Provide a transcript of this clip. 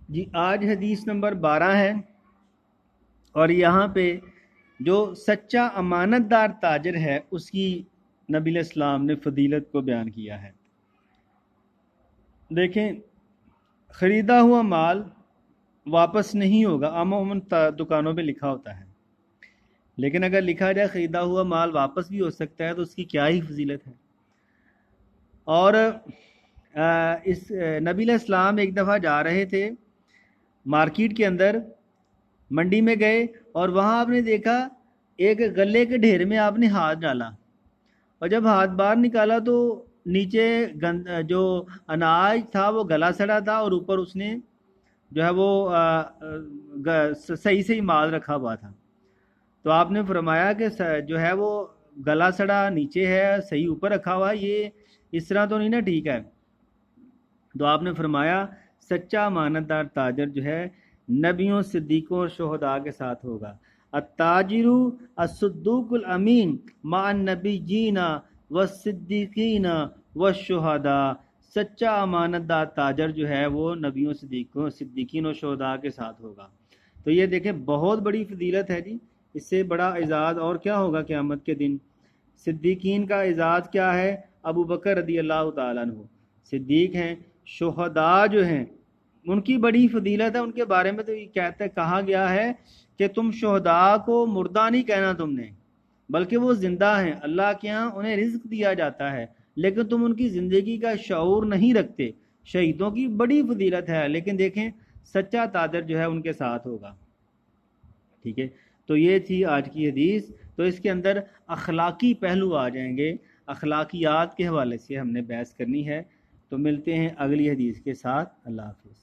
جی آج حدیث نمبر 12 ہے، اور یہاں پہ جو سچا امانت دار تاجر ہے اس کی نبی علیہ السلام نے فضیلت کو بیان کیا ہے۔ دیکھیں، خریدا ہوا مال واپس نہیں ہوگا، عموماً دکانوں پہ لکھا ہوتا ہے، لیکن اگر لکھا جائے خریدا ہوا مال واپس بھی ہو سکتا ہے تو اس کی کیا ہی فضیلت ہے۔ اور اس نبی علیہ السلام ایک دفعہ جا رہے تھے مارکیٹ کے اندر، منڈی میں گئے، اور وہاں آپ نے دیکھا ایک غلے کے ڈھیر میں آپ نے ہاتھ ڈالا، اور جب ہاتھ باہر نکالا تو نیچے جو اناج تھا وہ گلا سڑا تھا، اور اوپر اس نے جو ہے وہ صحیح صحیح مال رکھا ہوا تھا۔ تو آپ نے فرمایا کہ جو ہے وہ گلا سڑا نیچے ہے، صحیح اوپر رکھا ہوا، یہ اس طرح تو نہیں نا ٹھیک ہے۔ تو آپ نے فرمایا سچا امانت دار تاجر جو ہے نبیوں، صدیقوں اور شہداء کے ساتھ ہوگا۔ التاجر الصدوق الامین مع النبیین والصدیقین والشہداء، سچا امانت دار تاجر جو ہے وہ نبیوں، صدیقین اور شہداء کے ساتھ ہوگا۔ تو یہ دیکھیں بہت بڑی فضیلت ہے جی، اس سے بڑا اعزاز اور کیا ہوگا قیامت کے دن۔ صدیقین کا اعزاز کیا ہے؟ ابو بکر رضی اللہ تعالیٰ عنہ صدیق ہیں۔ شہداء جو ہیں ان کی بڑی فضیلت ہے، ان کے بارے میں تو یہ کہا گیا ہے کہ تم شہداء کو مردہ نہیں کہنا تم نے، بلکہ وہ زندہ ہیں، اللہ کے ہاں انہیں رزق دیا جاتا ہے، لیکن تم ان کی زندگی کا شعور نہیں رکھتے۔ شہیدوں کی بڑی فضیلت ہے، لیکن دیکھیں سچا تاجر جو ہے ان کے ساتھ ہوگا۔ ٹھیک ہے، تو یہ تھی آج کی حدیث۔ تو اس کے اندر اخلاقی پہلو آ جائیں گے، اخلاقیات کے حوالے سے ہم نے بحث کرنی ہے۔ تو ملتے ہیں اگلی حدیث کے ساتھ، اللہ حافظ۔